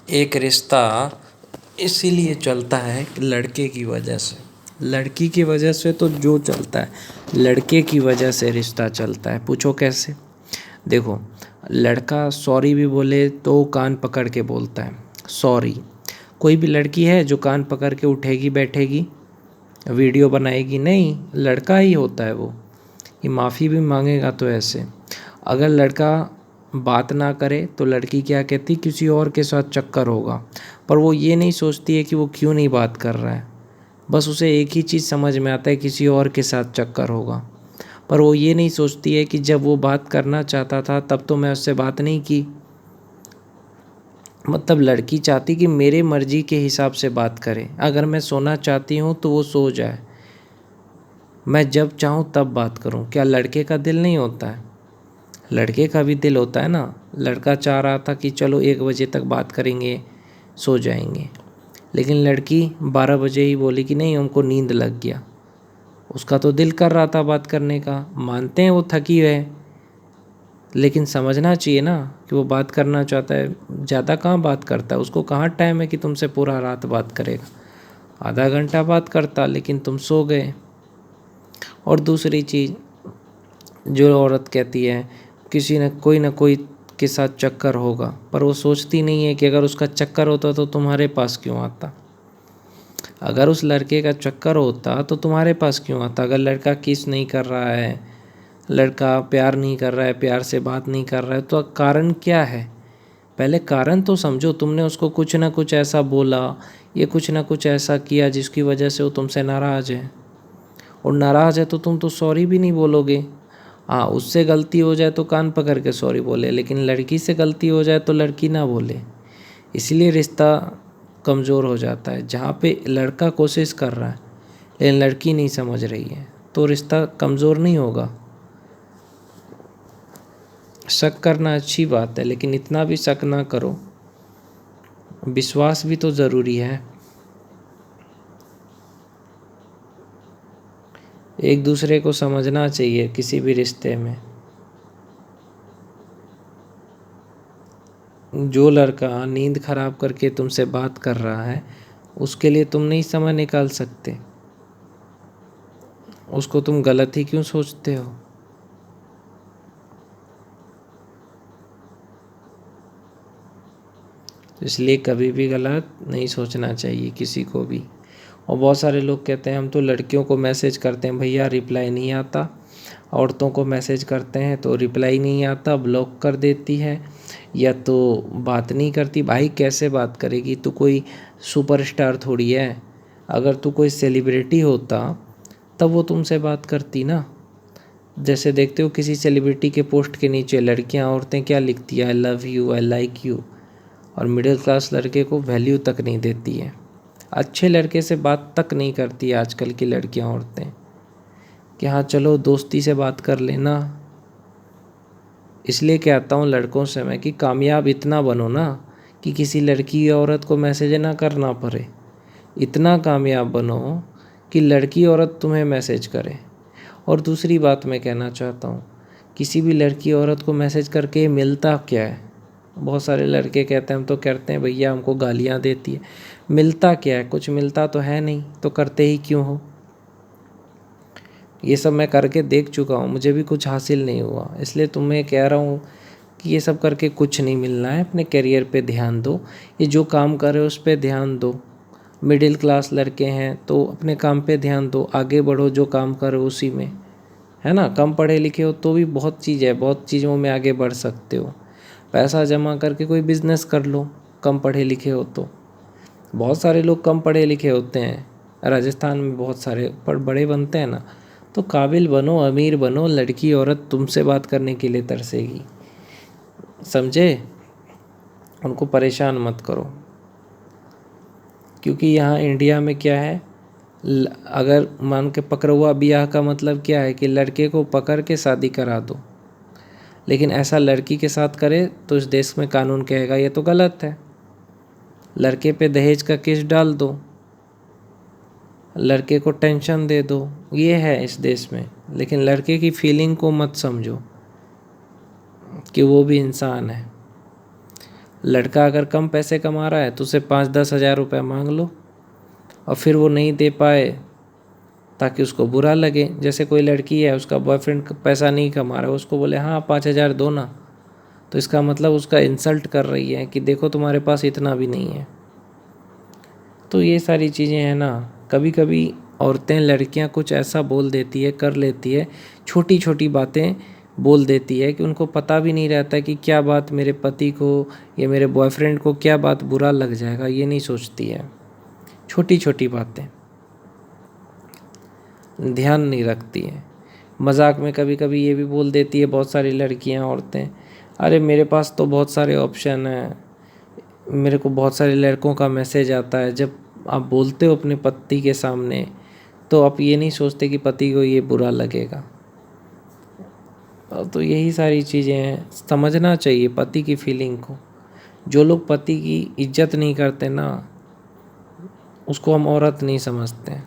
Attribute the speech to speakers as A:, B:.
A: एक रिश्ता इसीलिए चलता है कि लड़के की वजह से। लड़की की वजह से तो जो चलता है, लड़के की वजह से रिश्ता चलता है। पूछो कैसे? देखो, लड़का सॉरी भी बोले तो कान पकड़ के बोलता है सॉरी। कोई भी लड़की है जो कान पकड़ के उठेगी बैठेगी वीडियो बनाएगी? नहीं, लड़का ही होता है वो। ये माफ़ी भी मांगेगा तो ऐसे। अगर लड़का बात ना करे तो लड़की क्या कहती, किसी और के साथ चक्कर होगा। पर वो ये नहीं सोचती है कि वो क्यों नहीं बात कर रहा है। बस उसे एक ही चीज़ समझ में आता है, किसी और के साथ चक्कर होगा। पर वो ये नहीं सोचती है कि जब वो बात करना चाहता था तब तो मैं उससे बात नहीं की। मतलब लड़की चाहती कि मेरे मर्जी के हिसाब से बात करे। अगर मैं सोना चाहती हूँ तो वो सो जाए, मैं जब चाहूँ तब बात करूँ। क्या लड़के का दिल नहीं होता है? लड़के का भी दिल होता है ना। लड़का चाह रहा था कि चलो 1 बजे तक बात करेंगे, सो जाएंगे। लेकिन लड़की 12 बजे ही बोली कि नहीं, हमको नींद लग गया। उसका तो दिल कर रहा था बात करने का। मानते हैं वो थकी है, लेकिन समझना चाहिए ना कि वो बात करना चाहता है। ज़्यादा कहाँ बात करता है, उसको कहाँ टाइम है कि तुमसे पूरा रात बात करेगा। आधा घंटा बात करता, लेकिन तुम सो गए। और दूसरी चीज़, जो औरत कहती है किसी न कोई के साथ चक्कर होगा, पर वो सोचती नहीं है कि अगर उसका चक्कर होता तो तुम्हारे पास क्यों आता। अगर उस लड़के का चक्कर होता तो तुम्हारे पास क्यों आता। अगर लड़का किस नहीं कर रहा है, लड़का प्यार नहीं कर रहा है, प्यार से बात नहीं कर रहा है, तो कारण क्या है? पहले कारण तो समझो। तुमने उसको कुछ ना कुछ ऐसा बोला, ये कुछ ना कुछ ऐसा किया जिसकी वजह से वो तुमसे नाराज़ है। और नाराज़ है तो तुम तो सॉरी भी नहीं बोलोगे। हाँ, उससे गलती हो जाए तो कान पकड़ के सॉरी बोले, लेकिन लड़की से गलती हो जाए तो लड़की ना बोले। इसलिए रिश्ता कमज़ोर हो जाता है। जहाँ पे लड़का कोशिश कर रहा है लेकिन लड़की नहीं समझ रही है, तो रिश्ता कमज़ोर नहीं होगा। शक करना अच्छी बात है, लेकिन इतना भी शक ना करो। विश्वास भी तो ज़रूरी है। एक दूसरे को समझना चाहिए किसी भी रिश्ते में। जो लड़का नींद खराब करके तुमसे बात कर रहा है, उसके लिए तुम नहीं समय निकाल सकते? उसको तुम गलत ही क्यों सोचते हो? इसलिए कभी भी गलत नहीं सोचना चाहिए किसी को भी। और बहुत सारे लोग कहते हैं हम तो लड़कियों को मैसेज करते हैं भैया, रिप्लाई नहीं आता। औरतों को मैसेज करते हैं तो रिप्लाई नहीं आता, ब्लॉक कर देती है, या तो बात नहीं करती। भाई कैसे बात करेगी? तू कोई सुपरस्टार थोड़ी है। अगर तू कोई सेलिब्रिटी होता तब वो तुमसे बात करती ना। जैसे देखते हो किसी सेलिब्रिटी के पोस्ट के नीचे लड़कियां औरतें क्या लिखती है, I love you, I like you. और मिडिल क्लास लड़के को वैल्यू तक नहीं देती है। अच्छे लड़के से बात तक नहीं करती है आजकल की लड़कियां औरतें, कि हाँ चलो दोस्ती से बात कर लेना। इसलिए कहता हूँ लड़कों से मैं कि कामयाब इतना बनो ना कि किसी लड़की या औरत को मैसेज ना करना पड़े। इतना कामयाब बनो कि लड़की औरत तुम्हें मैसेज करे। और दूसरी बात मैं कहना चाहता हूँ, किसी भी लड़की औरत को मैसेज करके मिलता क्या है? बहुत सारे लड़के कहते हैं हम तो करते हैं भैया, हमको गालियाँ देती है। मिलता क्या है? कुछ मिलता तो है नहीं, तो करते ही क्यों हो? ये सब मैं करके देख चुका हूँ, मुझे भी कुछ हासिल नहीं हुआ। इसलिए तुम्हें कह रहा हूँ कि ये सब करके कुछ नहीं मिलना है। अपने करियर पे ध्यान दो, ये जो काम कर रहे हो उस पर ध्यान दो। मिडिल क्लास लड़के हैं तो अपने काम पे ध्यान दो, आगे बढ़ो, जो काम करो उसी में, है ना। कम पढ़े लिखे हो तो भी बहुत चीज़ है, बहुत चीज़ों में आगे बढ़ सकते हो। पैसा जमा करके कोई बिज़नेस कर लो, कम पढ़े लिखे हो तो। बहुत सारे लोग कम पढ़े लिखे होते हैं, राजस्थान में बहुत सारे, पर बड़े बनते हैं ना। तो काबिल बनो, अमीर बनो, लड़की औरत तुमसे बात करने के लिए तरसेगी। समझे? उनको परेशान मत करो। क्योंकि यहाँ इंडिया में क्या है, अगर मान के पकड़ुआ ब्याह का मतलब क्या है कि लड़के को पकड़ के शादी करा दो। लेकिन ऐसा लड़की के साथ करे तो इस देश में कानून कहेगा ये तो गलत है। लड़के पे दहेज का केस डाल दो, लड़के को टेंशन दे दो, ये है इस देश में। लेकिन लड़के की फीलिंग को मत समझो कि वो भी इंसान है। लड़का अगर कम पैसे कमा रहा है तो उसे 5-10 हज़ार रुपये मांग लो, और फिर वो नहीं दे पाए ताकि उसको बुरा लगे। जैसे कोई लड़की है, उसका बॉयफ्रेंड पैसा नहीं कमा रहा है, उसको बोले हाँ 5,000 दो ना, तो इसका मतलब उसका इंसल्ट कर रही है कि देखो तुम्हारे पास इतना भी नहीं है। तो ये सारी चीज़ें हैं ना, कभी कभी औरतें, लड़कियां कुछ ऐसा बोल देती है, कर लेती है, छोटी छोटी बातें बोल देती है कि उनको पता भी नहीं रहता कि क्या बात मेरे पति को या मेरे बॉयफ्रेंड को क्या बात बुरा लग जाएगा, ये नहीं सोचती है। छोटी छोटी बातें ध्यान नहीं रखती है। मजाक में कभी कभी ये भी बोल देती है बहुत सारी लड़कियां, औरतें, अरे मेरे पास तो बहुत सारे ऑप्शन हैं, मेरे को बहुत सारे लड़कों का मैसेज आता है। जब आप बोलते हो अपने पति के सामने, तो आप ये नहीं सोचते कि पति को ये बुरा लगेगा। तो यही सारी चीज़ें हैं, समझना चाहिए पति की फीलिंग को। जो लोग पति की इज्जत नहीं करते ना, उसको हम औरत नहीं समझते हैं।